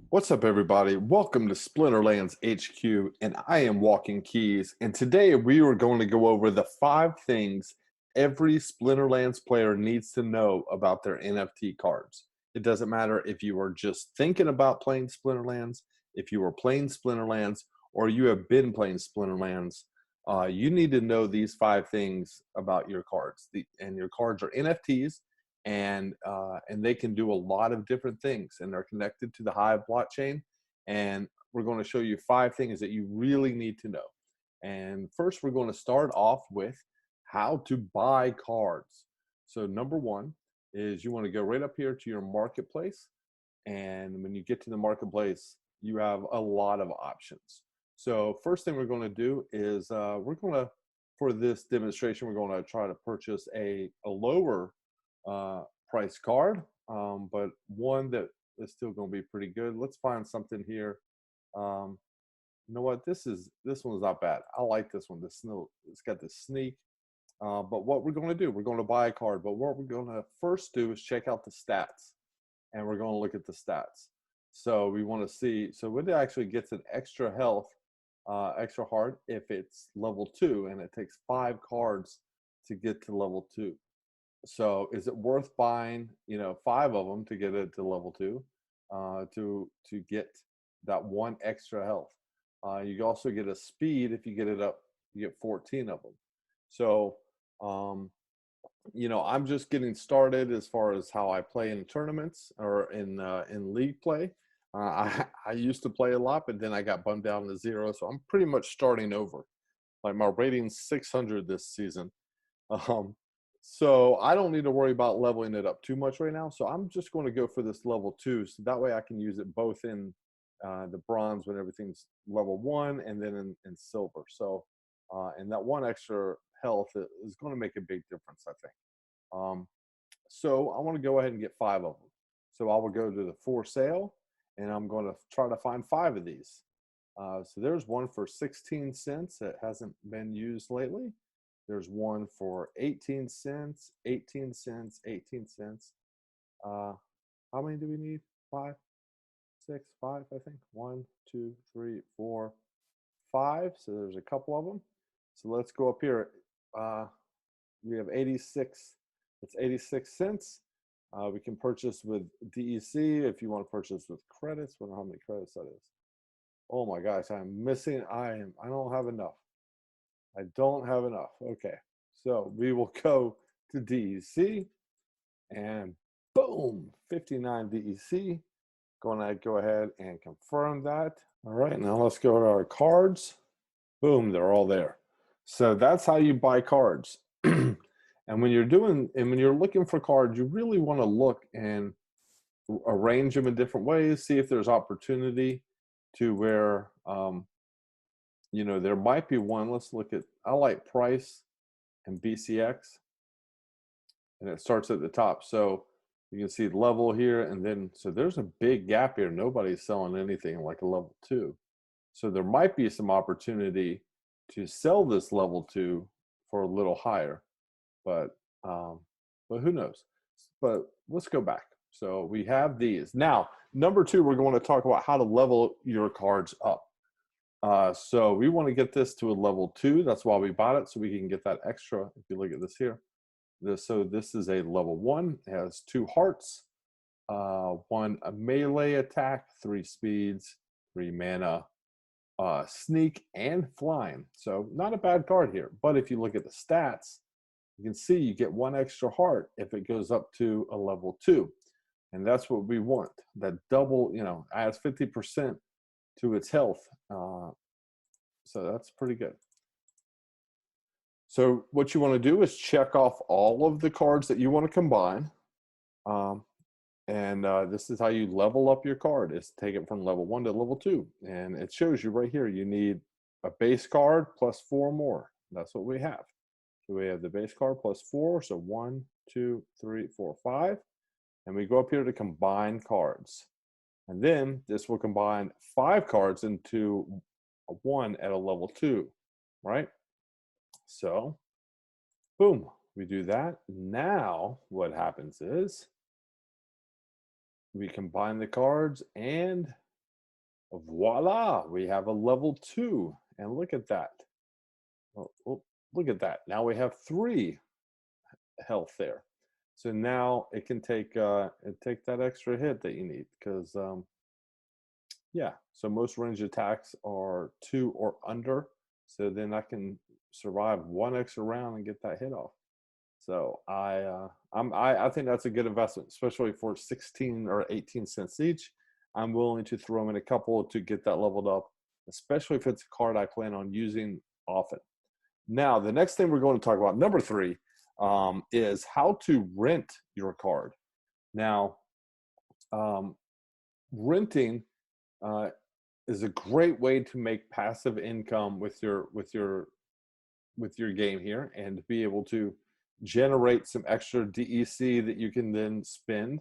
What's up, everybody? Welcome to Splinterlands HQ, and I am Walking Keys. And today we are going to go over the 5 things every Splinterlands player needs to know about their NFT cards. It doesn't matter if you are just thinking about playing Splinterlands, if you are playing Splinterlands, or you have been playing Splinterlands. You need to know these 5 things about your cards. And your cards are NFTs. And they can do a lot of different things, and they're connected to the Hive blockchain. And we're going to show you 5 things that you really need to know. And first, we're going to start off with how to buy cards. So number 1 is you want to go right up here to your marketplace. And when you get to the marketplace, you have a lot of options. So first thing we're going to do is for this demonstration, we're going to try to purchase a lower price card, but one that is still going to be pretty good. Let's find something here. You know what? This one's not bad. I like this one. It's got the sneak. But what we're going to do, we're going to buy a card. But what we're going to first do is check out the stats, and we're going to look at the stats. So we want to see. So it actually gets an extra health, extra hard if it's level 2, and it takes 5 cards to get to level 2. So is it worth buying, 5 of them to get it to level 2, to get that 1 extra health? You also get a speed. If you get it up, you get 14 of them. So, I'm just getting started as far as how I play in tournaments or in league play. I used to play a lot, but then I got bumped down to 0. So I'm pretty much starting over. Like my rating's 600 this season. So I don't need to worry about leveling it up too much right now. So I'm just going to go for this level 2. So that way I can use it both in the bronze when everything's level 1, and then in silver. So, and that 1 extra health is going to make a big difference, I think. So I want to go ahead and get 5 of them. So I will go to the for sale, and I'm going to try to find 5 of these. So there's one for 16 cents that hasn't been used lately. There's one for 18 cents, 18 cents, 18 cents. How many do we need? 5, 6, 5, I think. 1, 2, 3, 4, 5. So there's a couple of them. So let's go up here. We have 86. It's 86 cents. We can purchase with DEC if you want to purchase with credits. I don't know how many credits that is. Oh my gosh, I'm missing. I don't have enough. I don't have enough. Okay, so we will go to DEC, and boom, 59 DEC. Going to go ahead and confirm that. All right, now let's go to our cards. Boom, they're all there. So that's how you buy cards. And when you're looking for cards, you really want to look and arrange them in different ways. See if there's opportunity to where there might be one. Let's look at, I like price and BCX, and it starts at the top. So you can see level here, and then, so there's a big gap here. Nobody's selling anything like a level 2. So there might be some opportunity to sell this level 2 for a little higher, but who knows? But let's go back. So we have these. Now, number 2, we're going to talk about how to level your cards up. So we want to get this to a level 2. That's why we bought it, so we can get that extra. If you look at this here, so this is a level 1. It has 2 hearts, 1 a melee attack, 3 speeds, 3 mana, sneak, and flying. So not a bad card here. But if you look at the stats, you can see you get 1 extra heart if it goes up to a level 2, and that's what we want. That double, adds 50% to its health. So that's pretty good. So what you want to do is check off all of the cards that you want to combine. This is how you level up your card, is take it from level 1 to level 2. And it shows you right here, you need a base card plus 4 more. That's what we have. So we have the base card plus 4. So 1, 2, 3, 4, 5. And we go up here to combine cards. And then this will combine 5 cards into one at a level 2, right? So, boom, We do that. Now what happens is we combine the cards and voila, we have a level 2. And look at that. Oh, look at that. Now we have 3 health there. So now it can take that extra hit that you need because yeah. So most range attacks are 2 or under. So then I can survive 1 extra round and get that hit off. So I think that's a good investment, especially for 16 or 18 cents each. I'm willing to throw in a couple to get that leveled up, especially if it's a card I plan on using often. Now, the next thing we're going to talk about, number 3, is how to rent your card. Now, renting is a great way to make passive income with your game here and to be able to generate some extra DEC that you can then spend.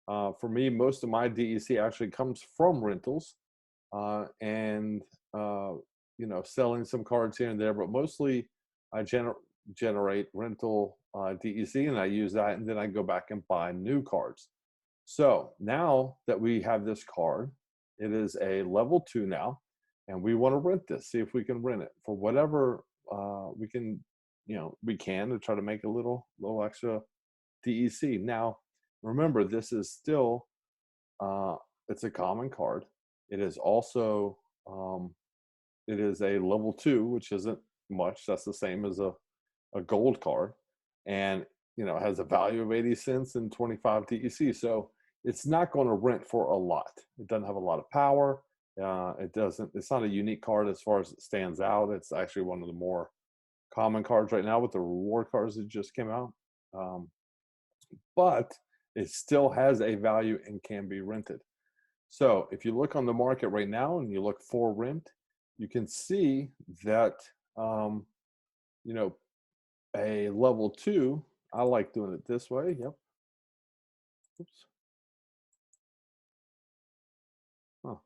For me, most of my DEC actually comes from rentals and selling some cards here and there, but mostly I generate rental DEC and I use that, and then I go back and buy new cards. So now that we have this card, it is a level 2 now, and we want to rent this, see if we can rent it for whatever we can, we can to try to make a little extra DEC. Now, remember, this is still, it's a common card. It is also, it is a level 2, which isn't much. That's the same as a gold card. And, it has a value of 80 cents and 25 DEC. So it's not going to rent for a lot. It doesn't have a lot of power. It's not a unique card as far as it stands out. It's actually one of the more common cards right now with the reward cards that just came out. But it still has a value and can be rented. So if you look on the market right now and you look for rent, you can see that, a level 2, I like doing it this way. Yep. Oops. Huh.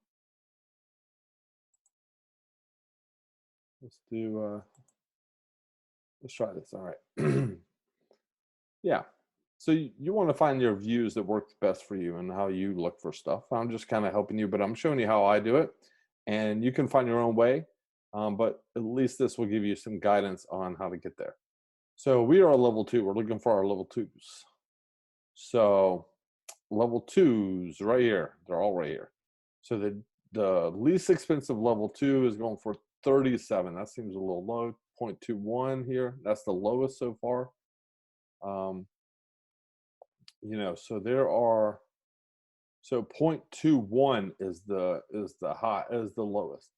Let's try this. All right. Yeah. So you want to find your views that work best for you and how you look for stuff. I'm just kind of helping you, but I'm showing you how I do it, and you can find your own way. But at least this will give you some guidance on how to get there. So we are a level 2. We're looking for our level 2s. So level 2s right here. They're all right here. So the least expensive level 2 is going for 37. That seems a little low. 0.21 here. That's the lowest so far. So there are, so 0.21 is the lowest.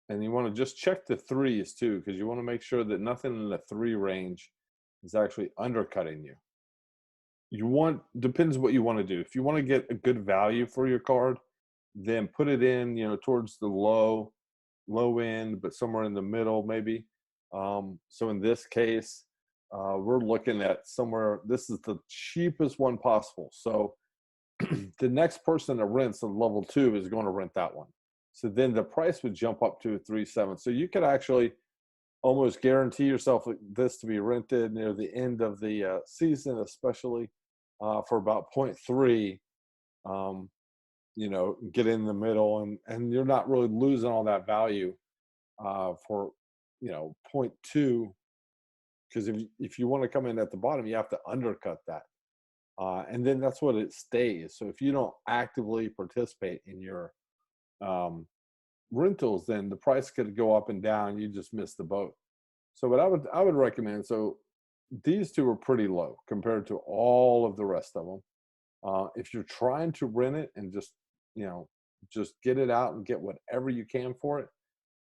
And you want to just check the 3s too, because you want to make sure that nothing in the 3 range is actually undercutting you. Depends what you want to do. If you want to get a good value for your card, then put it in, towards the low end, but somewhere in the middle maybe. So in this case, we're looking at somewhere, this is the cheapest one possible. So the next person that rents a level 2 is going to rent that one. So then the price would jump up to 3.7. So you could actually almost guarantee yourself this to be rented near the end of the season, especially for about 0.3. Get in the middle, and you're not really losing all that value for 0.2. Because if you want to come in at the bottom, you have to undercut that. And then that's what it stays. So if you don't actively participate in your rentals, then the price could go up and down. You just miss the boat. So what I would recommend, so these 2 are pretty low compared to all of the rest of them. If you're trying to rent it and just get it out and get whatever you can for it,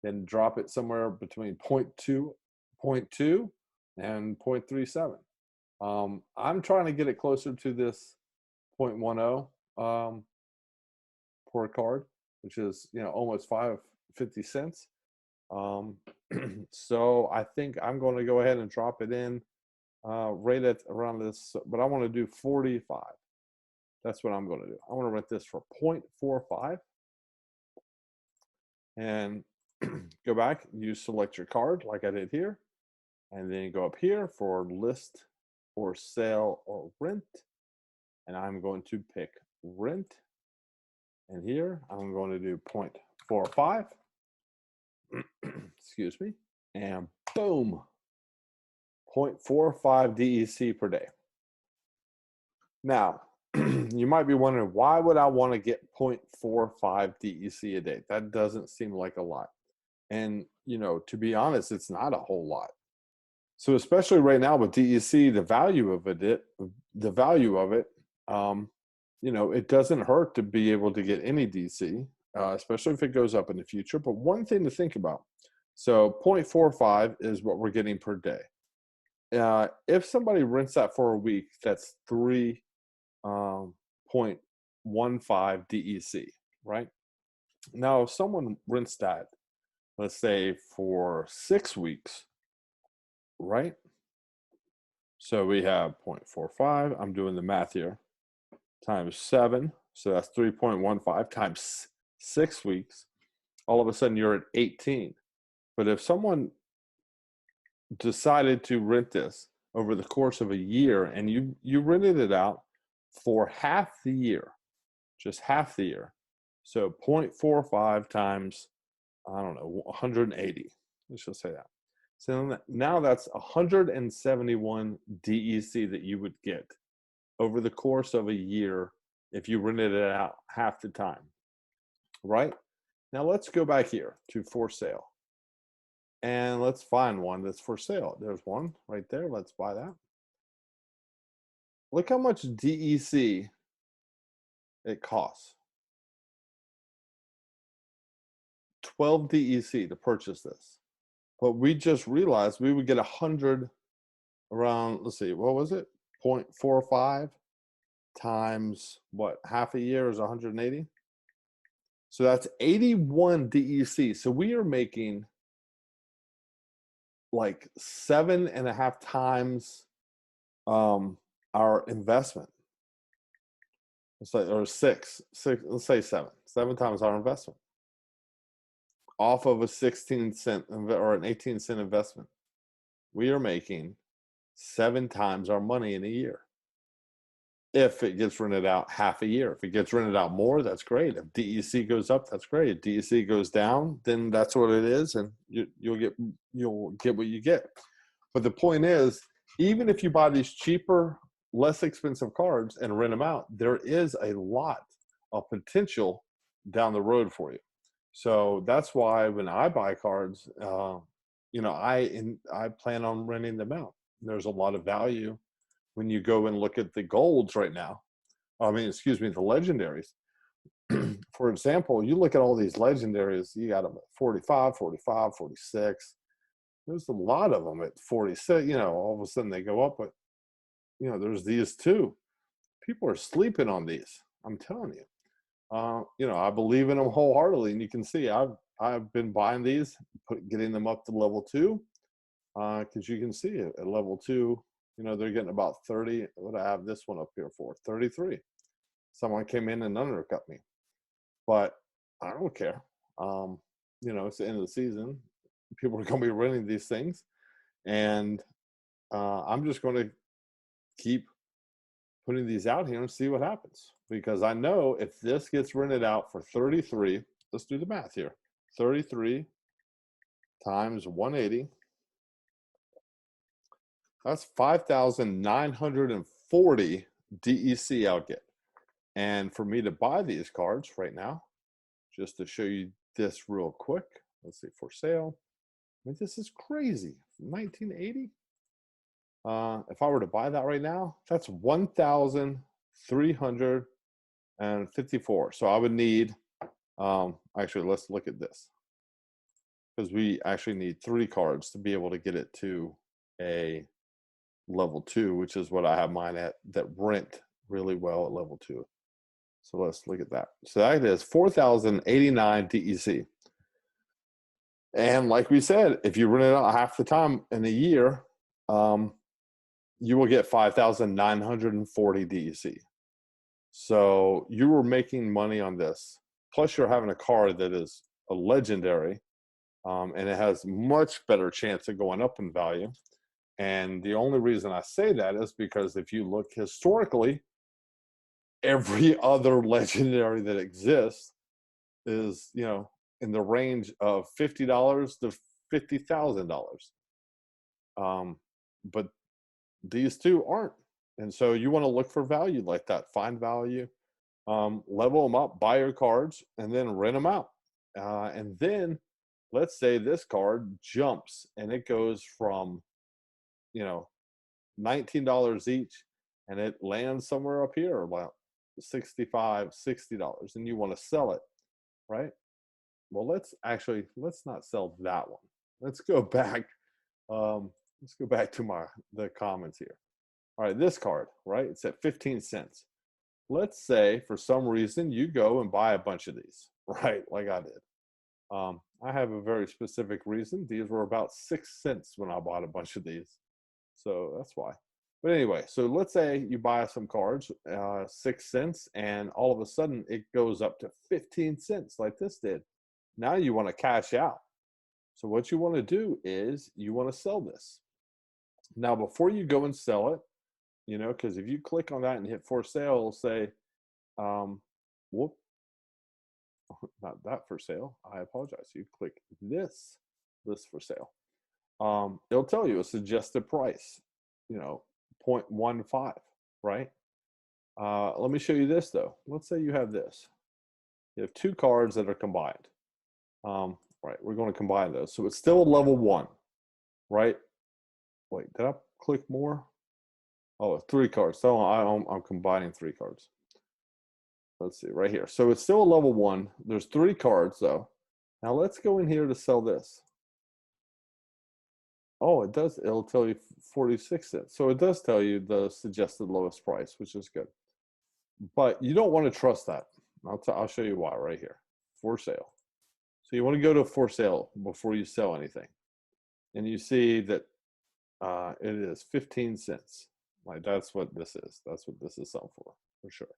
then drop it somewhere between 0.2 and 0.37. I'm trying to get it closer to this 0.10 per card, which is almost 50 cents. So I think I'm going to go ahead and drop it in right at around this, but I want to do 45. That's what I'm going to do. I want to rent this for 0.45 and go back. You select your card like I did here. And then go up here for list or sale or rent. And I'm going to pick rent. And here I'm going to do 0.45. Excuse me. And boom, 0.45 DEC per day. Now, you might be wondering, why would I want to get 0.45 DEC a day? That doesn't seem like a lot. And, to be honest, it's not a whole lot. So especially right now with DEC, the value of it, it doesn't hurt to be able to get any DC, especially if it goes up in the future. But one thing to think about, so 0.45 is what we're getting per day. If somebody rents that for a week, that's 3.15 DEC, right? Now, if someone rents that, let's say for 6 weeks, right? So we have 0.45, I'm doing the math here, times 7, so that's 3.15 times 6 weeks. All of a sudden you're at 18. But if someone decided to rent this over the course of a year and you rented it out for half the year, just half the year, so 0.45 times, 180, let's just say that. So now that's 171 DEC that you would get over the course of a year if you rented it out half the time, right? Now let's go back here to for sale. And let's find one that's for sale. There's one right there. Let's buy that. Look how much DEC it costs. 12 DEC to purchase this. But we just realized we would get 100 around, let's see, what was it? 0.45 times what? Half a year is 180. So that's 81 DEC. So we are making like 7.5 times our investment. It's like, or six, let's say 7 times our investment off of a 16 cent or an 18 cent investment. We are making 7 times our money in a year. If it gets rented out half a year. If it gets rented out more, that's great. If DEC goes up, that's great. If DEC goes down, then that's what it is, and you'll get what you get. But the point is, even if you buy these cheaper, less expensive cards and rent them out, there is a lot of potential down the road for you. So that's why when I buy cards, I plan on renting them out. There's a lot of value when you go and look at the golds right now. The legendaries. For example, you look at all these legendaries, you got them at 45, 45, 46. There's a lot of them at 46. All of a sudden they go up, but there's these too. People are sleeping on these. I'm telling you. I believe in them wholeheartedly, and you can see I've been buying these, getting them up to level 2, because you can see at level 2, they're getting about 30. What I have this one up here for 33. Someone came in and undercut me, but I don't care. It's the end of the season. People are going to be renting these things, and I'm just going to keep putting these out here and see what happens, because I know if this gets rented out for 33, let's do the math here. 33 times 180, that's 5,940 DEC I'll get. And for me to buy these cards right now, just to show you this real quick, let's see, for sale. This is crazy. 1980. If I were to buy that right now, that's 1,354. So I would need, actually, let's look at this, because we actually need 3 cards to be able to get it to a level 2, which is what I have mine at, that rent really well at level 2. So let's look at that. So that is 4,089 DEC. And like we said, if you rent it out half the time in a year, you will get 5,940 DEC. So you were making money on this. Plus you're having a card that is a legendary, and it has much better chance of going up in value. And the only reason I say that is because if you look historically, every other legendary that exists is, in the range of $50 to $50,000. But these two aren't. And so you want to look for value like that, find value, level them up, buy your cards, and then rent them out. And then let's say this card jumps and it goes from, $19 each, and it lands somewhere up here about $65, $60, and you want to sell it, right? Well, let's not sell that one. Let's go back. Let's go back to the comments here. All right, this card, right? It's at 15 cents. Let's say for some reason you go and buy a bunch of these, right? Like I did. I have a very specific reason. These were about 6 cents when I bought a bunch of these. So that's why. But anyway, so let's say you buy some cards, 6 cents, and all of a sudden it goes up to 15 cents like this did. Now you want to cash out. So what you want to do is you want to sell this. Now, before you go and sell it, because if you click on that and hit for sale, it'll say, whoop, not that for sale. I apologize. You click this for sale. It'll tell you a suggested price, 0.15, right? Let me show you this though. Let's say you have this. You have two cards that are combined. Right, we're going to combine those. So it's still a level 1, right? Wait, did I click more? Oh, 3 cards. So I'm combining 3 cards. Let's see, right here. So it's still a level 1. There's 3 cards though. Now let's go in here to sell this. Oh, it does. It'll tell you 46 cents. So it does tell you the suggested lowest price, which is good. But you don't want to trust that. I'll show you why right here. For sale. So you want to go to for sale before you sell anything. And you see that it is 15 cents. Like that's what this is. That's what this is selling for sure.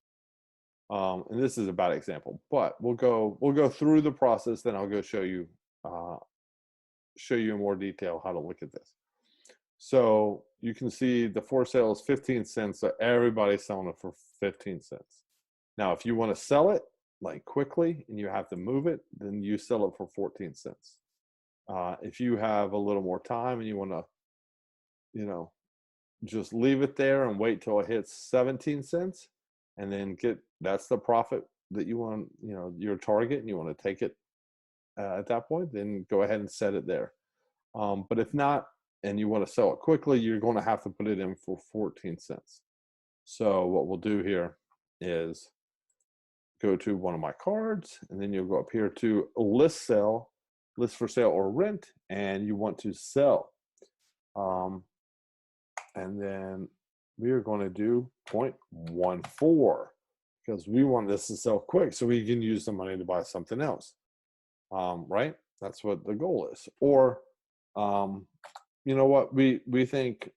And this is a bad example, but we'll go through the process. Then I'll go show you in more detail how to look at this. So you can see the for sale is 15 cents. So everybody's selling it for 15 cents. Now, if you want to sell it like quickly and you have to move it, then you sell it for 14 cents. If you have a little more time and you want to, just leave it there and wait till it hits 17 cents and then that's the profit that you want, your target, and you want to take it at that point, then go ahead and set it there. But if not, and you want to sell it quickly, you're going to have to put it in for 14 cents. So what we'll do here is go to one of my cards, and then you'll go up here to list for sale or rent, and you want to sell. And then we are going to do 0.14 because we want this to sell quick so we can use the money to buy something else. Right? That's what the goal is. Or, you know what? We think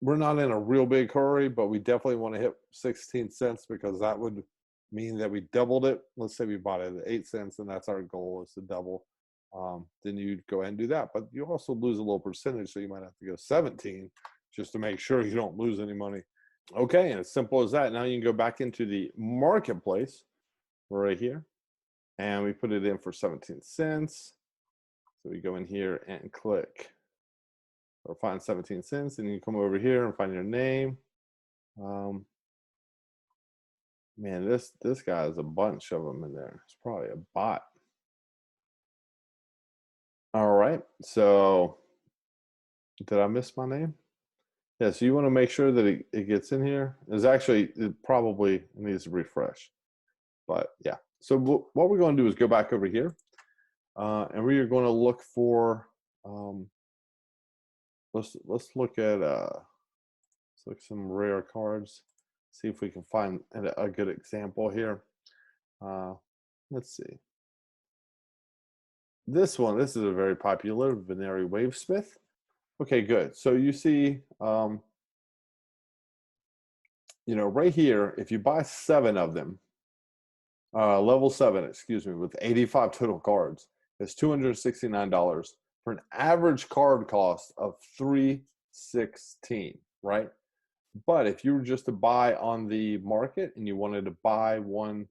we're not in a real big hurry, but we definitely want to hit 16 cents because that would mean that we doubled it. Let's say we bought it at 8 cents and that's our goal is to double. Then you'd go ahead and do that. But you also lose a little percentage, so you might have to go 17 just to make sure you don't lose any money. Okay, and as simple as that. Now you can go back into the marketplace right here. And we put it in for 17 cents. So we go in here and click or find 17 cents. And you come over here and find your name. Man, this guy has a bunch of them in there. It's probably a bot. All right. So did I miss my name? Yeah, so you want to make sure that it gets in here. It probably needs to refresh. But yeah. So what we're going to do is go back over here, and we are going to look for. Let's look at some rare cards. See if we can find a good example here. Let's see. This is a very popular Veneri Wavesmith. Okay, good. So you see, right here, if you buy 7 of them. Level 7, excuse me, with 85 total cards, it's $269. for an average card cost of $316, right? But if you were just to buy on the market and you wanted to buy one,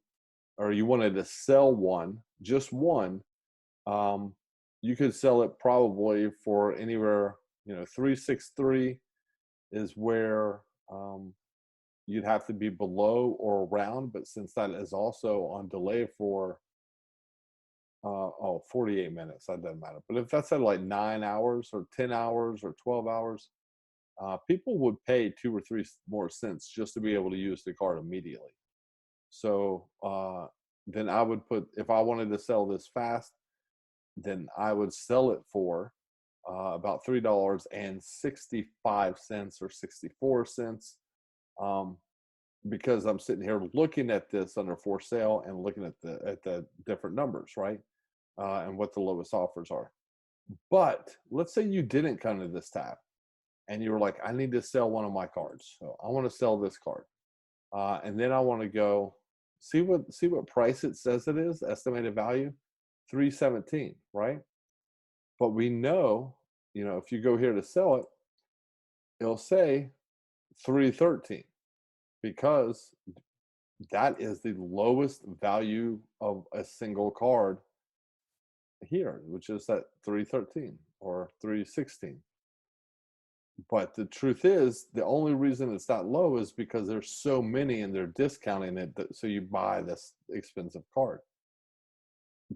or you wanted to sell one, just one, um, you could sell it probably for anywhere, 363 is where you'd have to be below or around. But since that is also on delay for 48 minutes, that doesn't matter. But if that's at like 9 hours or 10 hours or 12 hours, people would pay 2 or 3 more cents just to be able to use the card immediately. So then I would put, if I wanted to sell this fast, then I would sell it for about $3.65 or 64 cents, because I'm sitting here looking at this under for sale and looking at the different numbers, right? And what the lowest offers are. But let's say you didn't come to this tab and you were like, I need to sell one of my cards. So I want to sell this card. And then I want to go see what price it says it is, estimated value, 317, right? But we know, if you go here to sell it, it'll say 313 because that is the lowest value of a single card here, which is that 313 or 316. But the truth is, the only reason it's that low is because there's so many and they're discounting it, so you buy this expensive card.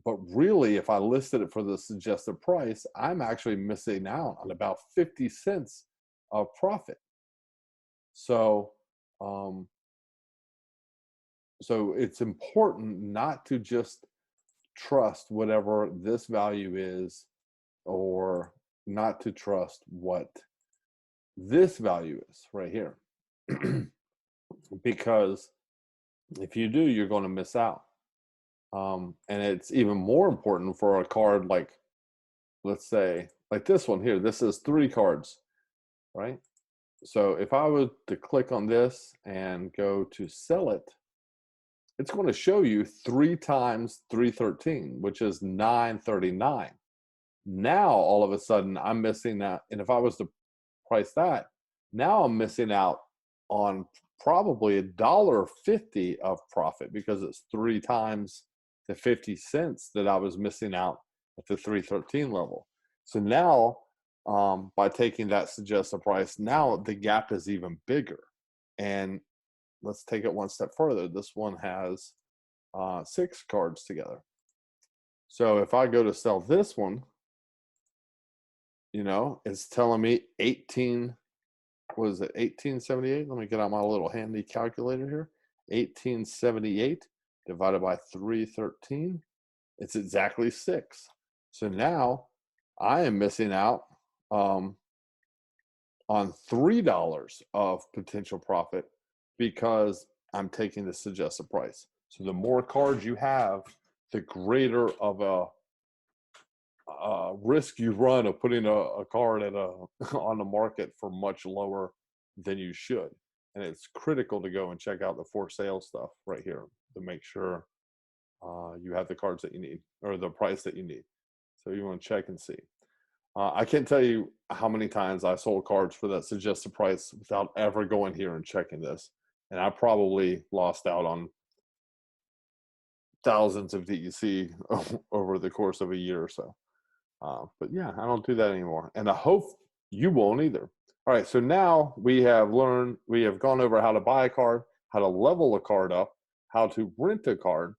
But really, if I listed it for the suggested price, I'm actually missing out on about 50 cents of profit. So, so it's important not to just trust whatever this value is, or not to trust what this value is right here. Because if you do, you're going to miss out. And it's even more important for a card like, let's say, like this one here. This is 3 cards, right? So if I were to click on this and go to sell it, it's going to show you 3 times 313, which is 939. Now, all of a sudden, I'm missing out. And if I was to price that, now I'm missing out on probably $1.50 of profit, because it's 3 times the 50 cents that I was missing out at the 313 level. So now, by taking that suggested price, now the gap is even bigger. And let's take it one step further. This one has 6 cards together. So if I go to sell this one, it's telling me 1878? Let me get out my little handy calculator here. 1878 divided by 313. It's exactly 6. So now I am missing out on $3 of potential profit because I'm taking the suggested price. So the more cards you have, the greater of a risk you run of putting a card on the market for much lower than you should. And it's critical to go and check out the for sale stuff right here to make sure you have the cards that you need, or the price that you need. So you want to check and see. I can't tell you how many times I sold cards for that suggested price without ever going here and checking this. And I probably lost out on thousands of DEC over the course of a year or so. But yeah, I don't do that anymore. And I hope you won't either. All right, so now we have gone over how to buy a card, how to level a card up, how to rent a card,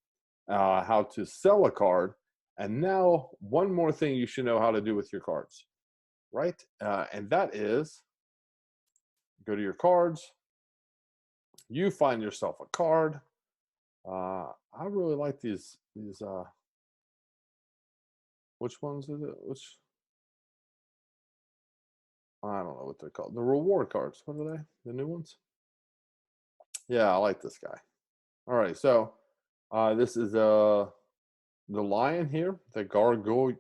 how to sell a card. And now one more thing you should know how to do with your cards, right? And that is, go to your cards, you find yourself a card. I really like these, which ones is it? I don't know what they're called. The reward cards. What are they? The new ones? Yeah, I like this guy. All right, so this is the lion here, the Gargoyle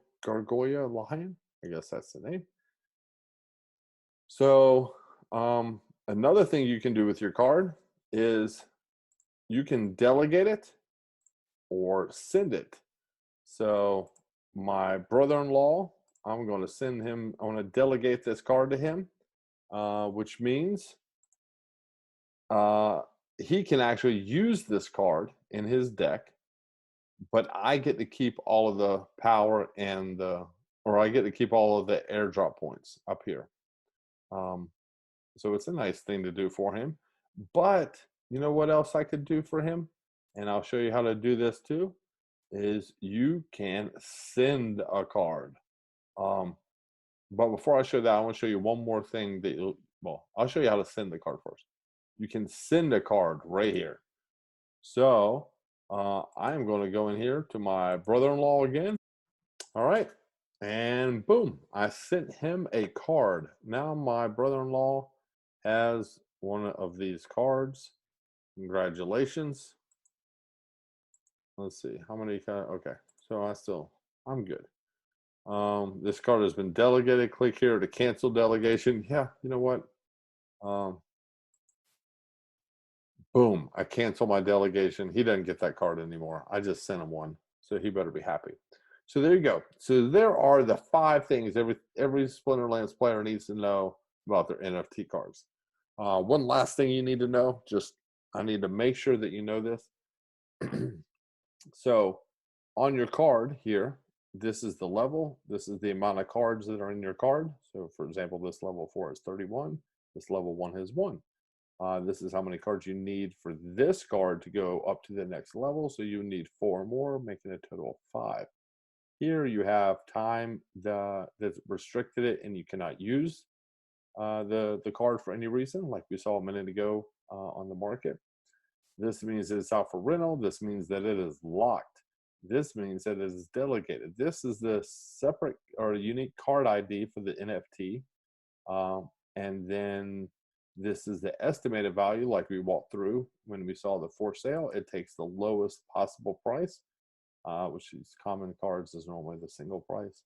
lion. I guess that's the name. So another thing you can do with your card is you can delegate it or send it. So my brother-in-law I'm going to send him, I want to delegate this card to him, which means uh, he can actually use this card in his deck, but I get to keep all of the power and or I get to keep all of the airdrop points up here. Um, so it's a nice thing to do for him. But you know what else I could do for him? And I'll show you how to do this too, is you can send a card. Um, but before I show that, I want to show you one more thing that well, I'll show you how to send the card first. You can send a card right here. So I'm going to go in here to my brother-in-law again. All right. And boom, I sent him a card. Now my brother-in-law has one of these cards. Congratulations. Let's see how many. Okay. So I'm good. This card has been delegated. Click here to cancel delegation. Yeah, you know what? Boom, I cancel my delegation. He doesn't get that card anymore. I just sent him one, so he better be happy. So there you go. So there are the 5 things every Splinterlands player needs to know about their NFT cards. One last thing you need to know, just I need to make sure that you know this. So on your card here, this is the level. This is the amount of cards that are in your card. So for example, this level 4 is 31. This level 1 has 1. This is how many cards you need for this card to go up to the next level. So you need 4 more, making a total of 5. Here you have time that's restricted it, and you cannot use the card for any reason, like we saw a minute ago on the market. This means that it's out for rental. This means that it is locked. This means that it is delegated. This is the separate or unique card ID for the NFT. And then this is the estimated value, like we walked through when we saw the for sale. It takes the lowest possible price, which is common cards is normally the single price.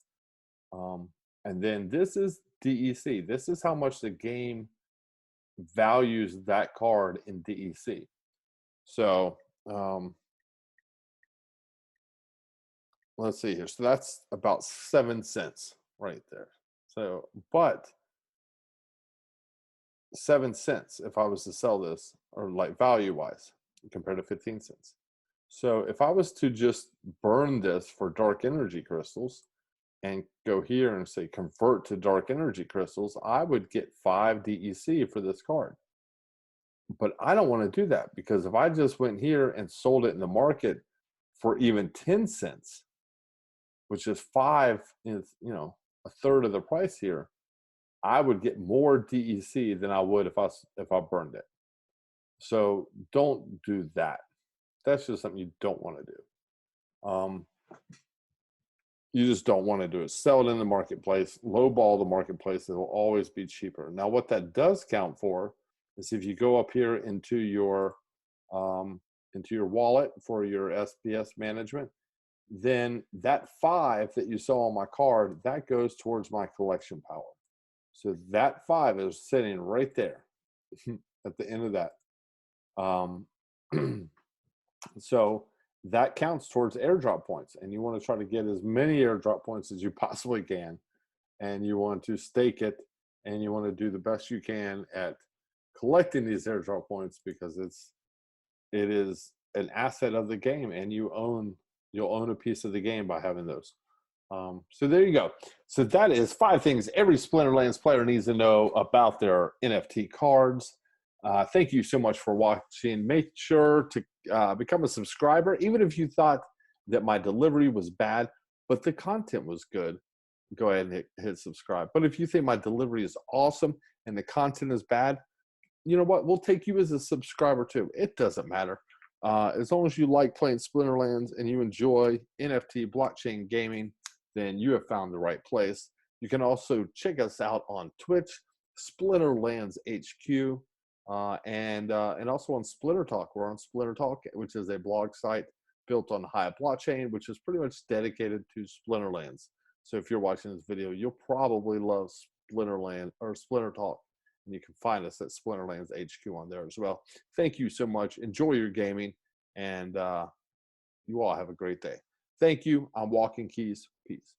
And then this is DEC. This is how much the game values that card in DEC. So let's see here. So that's about 7 cents right there. So, but 7 cents if I was to sell this, or like value wise, compared to 15 cents. So if I was to just burn this for dark energy crystals and go here and say convert to dark energy crystals, I would get 5 DEC for this card. But I don't want to do that, because if I just went here and sold it in the market for even 10 cents, which is 5, is, you know, a third of the price here, I would get more DEC than I would if I burned it. So don't do that. That's just something you don't want to do. You just don't want to do it. Sell it in the marketplace, lowball the marketplace. It will always be cheaper. Now, what that does count for is if you go up here into your wallet for your SPS management, then that 5 that you saw on my card, that goes towards my collection power. So that 5 is sitting right there at the end of that. So that counts towards airdrop points, and you want to try to get as many airdrop points as you possibly can, and you want to stake it, and you want to do the best you can at collecting these airdrop points, because it is an asset of the game, and you'll own a piece of the game by having those. So there you go. So that is 5 things every Splinterlands player needs to know about their NFT cards. Thank you so much for watching. Make sure to become a subscriber, even if you thought that my delivery was bad, but the content was good. Go ahead and hit subscribe. But if you think my delivery is awesome and the content is bad, you know what? We'll take you as a subscriber too. It doesn't matter. As long as you like playing Splinterlands and you enjoy NFT blockchain gaming, then you have found the right place. You can also check us out on Twitch, Splinterlands HQ, and also on Splinter Talk. We're on Splinter Talk, which is a blog site built on Hive blockchain, which is pretty much dedicated to Splinterlands. So if you're watching this video, you'll probably love Splinterland or Splinter Talk, and you can find us at Splinterlands HQ on there as well. Thank you so much. Enjoy your gaming, and you all have a great day. Thank you. I'm WalkingKeys. Peace.